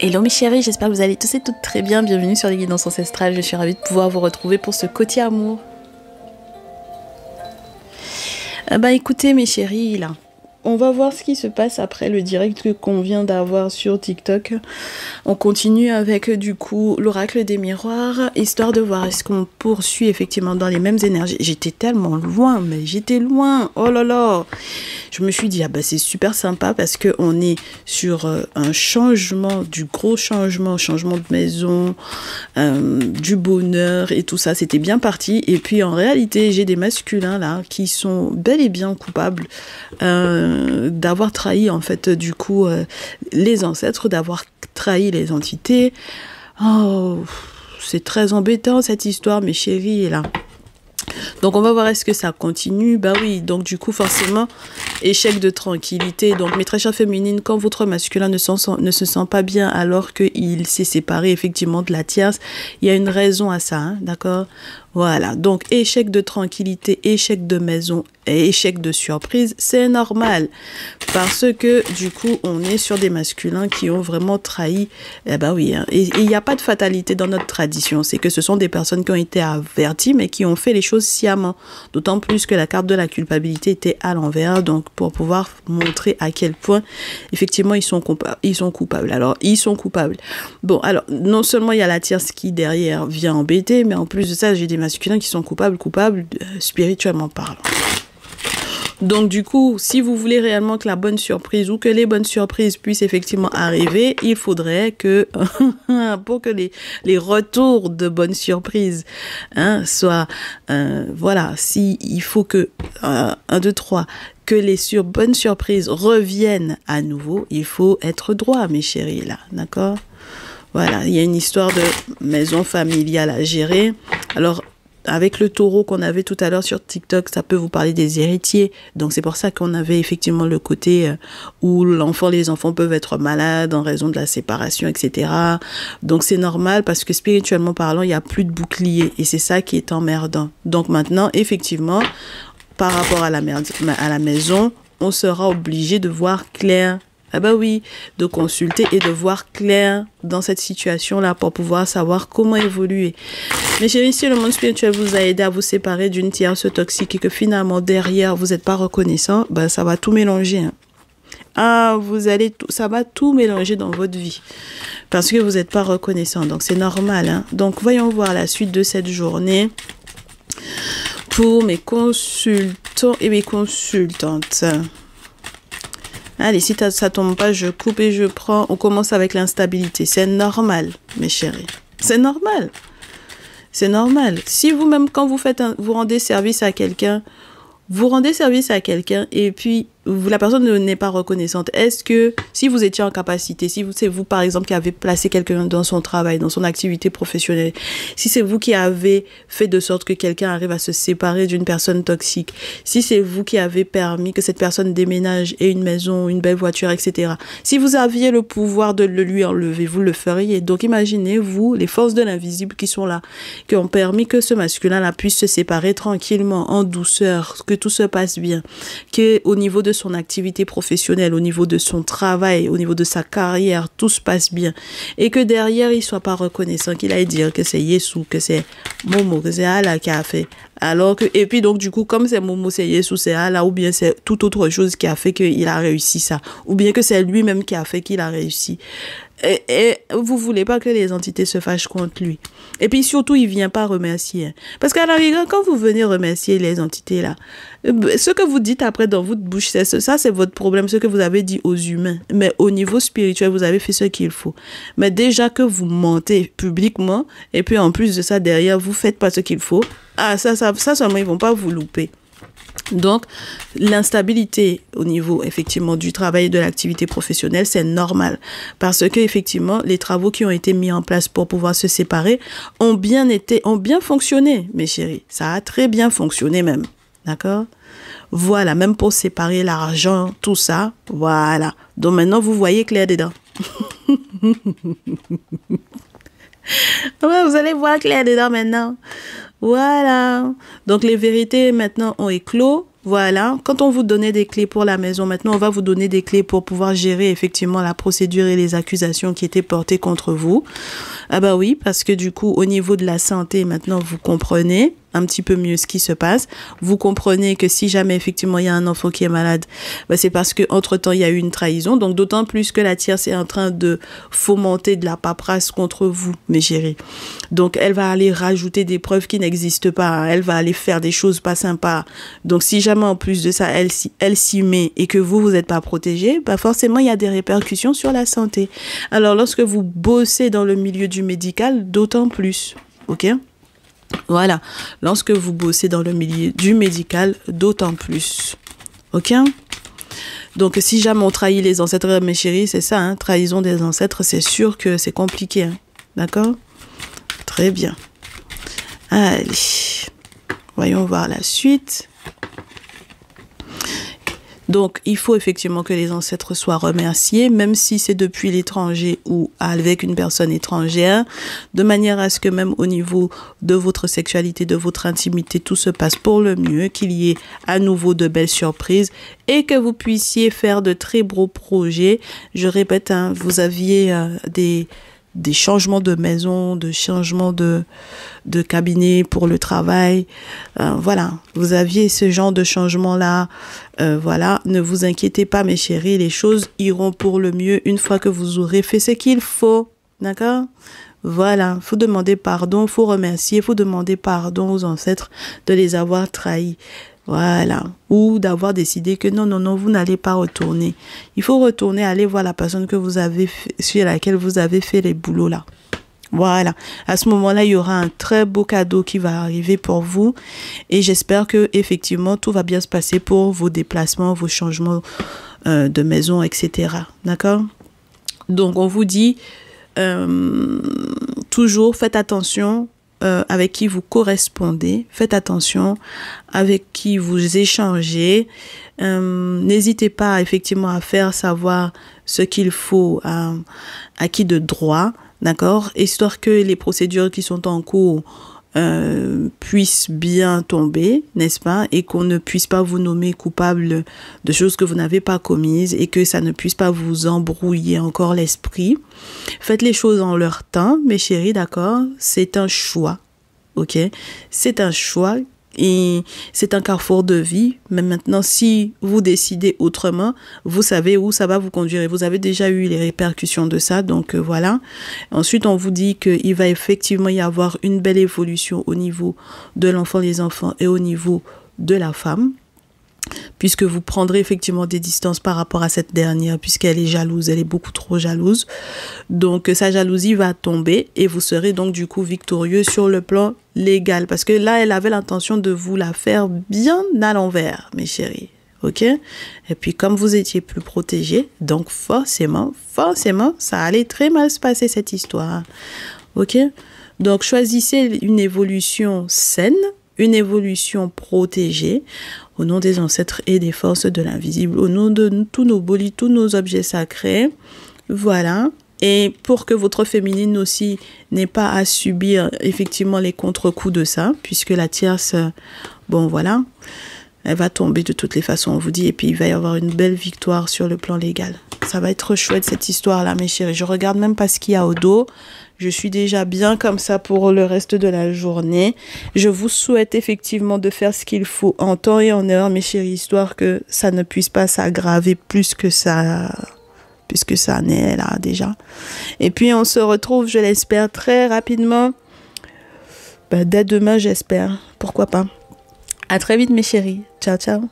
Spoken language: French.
Hello mes chéris, j'espère que vous allez tous et toutes très bien. Bienvenue sur les guidances ancestrales. Je suis ravie de pouvoir vous retrouver pour ce côté amour. Écoutez mes chéris, là, on va voir ce qui se passe après le direct qu'on vient d'avoir sur TikTok. On continue avec du coup l'oracle des miroirs, histoire de voir est-ce qu'on poursuit effectivement dans les mêmes énergies. J'étais tellement loin, mais j'étais loin, oh là là. Je me suis dit, c'est super sympa parce qu'on est sur un changement, du gros changement de maison, du bonheur et tout ça, c'était bien parti. Et puis en réalité, j'ai des masculins là qui sont bel et bien coupables d'avoir trahi en fait du coup les ancêtres, d'avoir trahi les entités. Oh, c'est très embêtant cette histoire mes chéris là. Donc on va voir est-ce que ça continue. Oui, donc du coup forcément échec de tranquillité. Donc mes très chères féminines, quand votre masculin ne se sent pas bien alors qu'il s'est séparé effectivement de la tierce, il y a une raison à ça, hein, d'accord? Voilà, donc échec de tranquillité, échec de maison et échec de surprise, c'est normal. Parce que du coup, on est sur des masculins qui ont vraiment trahi. Oui, hein. Et il n'y a pas de fatalité dans notre tradition. C'est que ce sont des personnes qui ont été averties, mais qui ont fait les choses sciemment. D'autant plus que la carte de la culpabilité était à l'envers. Donc, pour pouvoir montrer à quel point, effectivement, ils sont coupables. Alors, ils sont coupables. Bon, alors, non seulement il y a la tierce qui, derrière, vient embêter, mais en plus de ça, j'ai des masculins qui sont coupables, spirituellement parlant. Donc du coup, si vous voulez réellement que la bonne surprise ou que les bonnes surprises puissent effectivement arriver, il faudrait que, pour que les retours de bonnes surprises soient, il faut que, 1, 2, 3, que les bonnes surprises reviennent à nouveau, il faut être droit, mes chéris, là, d'accord ? Voilà, il y a une histoire de maison familiale à gérer. Alors, avec le taureau qu'on avait tout à l'heure sur TikTok, ça peut vous parler des héritiers. Donc, c'est pour ça qu'on avait effectivement le côté où les enfants peuvent être malades en raison de la séparation, etc. Donc, c'est normal parce que spirituellement parlant, il n'y a plus de bouclier. Et c'est ça qui est emmerdant. Donc, maintenant, effectivement, par rapport à la maison, on sera obligé de voir clair. De consulter et de voir clair dans cette situation-là pour pouvoir savoir comment évoluer. Mais chéris, si le monde spirituel vous a aidé à vous séparer d'une tierce toxique et que finalement derrière vous n'êtes pas reconnaissant, ça va tout mélanger. Ça va tout mélanger dans votre vie parce que vous n'êtes pas reconnaissant. Donc c'est normal. Hein. Donc voyons voir la suite de cette journée pour mes consultants et mes consultantes. Allez, si ça tombe pas, je coupe et je prends. On commence avec l'instabilité. C'est normal, mes chéris. C'est normal. C'est normal. Si vous-même, quand vous rendez service à quelqu'un, et puis la personne n'est pas reconnaissante. Est-ce que si vous étiez en capacité, si c'est vous par exemple qui avez placé quelqu'un dans son travail, dans son activité professionnelle, si c'est vous qui avez fait de sorte que quelqu'un arrive à se séparer d'une personne toxique, si c'est vous qui avez permis que cette personne déménage et une maison, une belle voiture, etc. Si vous aviez le pouvoir de le lui enlever, vous le feriez. Donc imaginez-vous les forces de l'invisible qui sont là, qui ont permis que ce masculin-là puisse se séparer tranquillement, en douceur, que tout se passe bien, qu'au niveau de son activité professionnelle, au niveau de son travail, au niveau de sa carrière, tout se passe bien. Et que derrière, il ne soit pas reconnaissant, qu'il aille dire que c'est Yesou, que c'est Momo, que c'est Allah qui a fait. Et puis donc du coup, comme c'est Momo, c'est Yesou, c'est Allah, ou bien c'est toute autre chose qui a fait qu'il a réussi ça, ou bien que c'est lui-même qui a fait qu'il a réussi. Et vous voulez pas que les entités se fâchent contre lui. Et puis surtout, il vient pas remercier. Parce qu'à la rigueur, quand vous venez remercier les entités là, ce que vous dites après dans votre bouche, c'est votre problème, ce que vous avez dit aux humains. Mais au niveau spirituel, vous avez fait ce qu'il faut. Mais déjà que vous mentez publiquement, et puis en plus de ça, derrière, vous faites pas ce qu'il faut, ça seulement, ils vont pas vous louper. Donc, l'instabilité au niveau, effectivement, du travail et de l'activité professionnelle, c'est normal. Parce que, effectivement, les travaux qui ont été mis en place pour pouvoir se séparer ont bien fonctionné, mes chéris. Ça a très bien fonctionné même. D'accord? Voilà, même pour séparer l'argent, tout ça. Voilà. Donc, maintenant, vous voyez clair dedans. Ouais, vous allez voir clair dedans maintenant. Voilà. Donc, les vérités, maintenant, ont éclos. Voilà, quand on vous donnait des clés pour la maison, maintenant on va vous donner des clés pour pouvoir gérer effectivement la procédure et les accusations qui étaient portées contre vous. Ah bah oui, parce que du coup, au niveau de la santé, maintenant vous comprenez un petit peu mieux ce qui se passe. Vous comprenez que si jamais effectivement il y a un enfant qui est malade, bah c'est parce que entre-temps il y a eu une trahison. Donc d'autant plus que la tierce est en train de fomenter de la paperasse contre vous, mes chéris. Donc elle va aller rajouter des preuves qui n'existent pas. Elle va aller faire des choses pas sympas. Donc si jamais en plus de ça elle s'y met et que vous n'êtes pas protégé, bah forcément il y a des répercussions sur la santé. Alors lorsque vous bossez dans le milieu du médical, d'autant plus. Ok? Voilà, lorsque vous bossez dans le milieu du médical, d'autant plus. Ok? Donc, si jamais on trahit les ancêtres, mes chéris, c'est ça, hein, trahison des ancêtres, c'est sûr que c'est compliqué. Hein, d'accord? Très bien. Allez, voyons voir la suite. Donc, il faut effectivement que les ancêtres soient remerciés, même si c'est depuis l'étranger ou avec une personne étrangère, de manière à ce que même au niveau de votre sexualité, de votre intimité, tout se passe pour le mieux, qu'il y ait à nouveau de belles surprises et que vous puissiez faire de très beaux projets. Je répète, hein, vous aviez des changements de maison, de changements de cabinet pour le travail. Voilà, vous aviez ce genre de changement-là. Voilà, ne vous inquiétez pas, mes chéris, les choses iront pour le mieux une fois que vous aurez fait ce qu'il faut. D'accord? Voilà, faut demander pardon, faut remercier, faut demander pardon aux ancêtres de les avoir trahis. Voilà. Ou d'avoir décidé que non, vous n'allez pas retourner. Il faut retourner, aller voir la personne que vous avez sur laquelle vous avez fait les boulots là. Voilà. À ce moment-là, il y aura un très beau cadeau qui va arriver pour vous. Et j'espère que effectivement tout va bien se passer pour vos déplacements, vos changements de maison, etc. D'accord? Donc, on vous dit toujours, faites attention avec qui vous correspondez, faites attention avec qui vous échangez, n'hésitez pas effectivement à faire savoir ce qu'il faut à qui de droit, d'accord, histoire que les procédures qui sont en cours puissent bien tomber, n'est-ce pas, et qu'on ne puisse pas vous nommer coupable de choses que vous n'avez pas commises et que ça ne puisse pas vous embrouiller encore l'esprit. Faites les choses en leur temps, mes chéris, d'accord? C'est un choix, ok? C'est un choix et c'est un carrefour de vie. Mais maintenant, si vous décidez autrement, vous savez où ça va vous conduire. Et vous avez déjà eu les répercussions de ça, donc voilà. Ensuite, on vous dit qu'il va effectivement y avoir une belle évolution au niveau de l'enfant, les enfants et au niveau de la femme, puisque vous prendrez effectivement des distances par rapport à cette dernière, puisqu'elle est jalouse, elle est beaucoup trop jalouse. Donc, sa jalousie va tomber et vous serez donc du coup victorieux sur le plan légal. Parce que là, elle avait l'intention de vous la faire bien à l'envers, mes chéris. Ok? Et puis, comme vous étiez plus protégés, donc forcément, ça allait très mal se passer cette histoire. Ok? Donc, choisissez une évolution saine, une évolution protégée, au nom des ancêtres et des forces de l'invisible, au nom de tous nos bolis, tous nos objets sacrés. Voilà. Et pour que votre féminine aussi n'ait pas à subir effectivement les contre-coups de ça, puisque la tierce, bon voilà, elle va tomber de toutes les façons, on vous dit, et puis il va y avoir une belle victoire sur le plan légal. Ça va être chouette cette histoire-là, mes chéris. Je regarde même pas ce qu'il y a au dos. Je suis déjà bien comme ça pour le reste de la journée. Je vous souhaite effectivement de faire ce qu'il faut en temps et en heure, mes chéris, histoire que ça ne puisse pas s'aggraver plus que ça, puisque ça n'est là déjà. Et puis on se retrouve, je l'espère, très rapidement. Dès demain, j'espère. Pourquoi pas. À très vite, mes chéris. Ciao, ciao.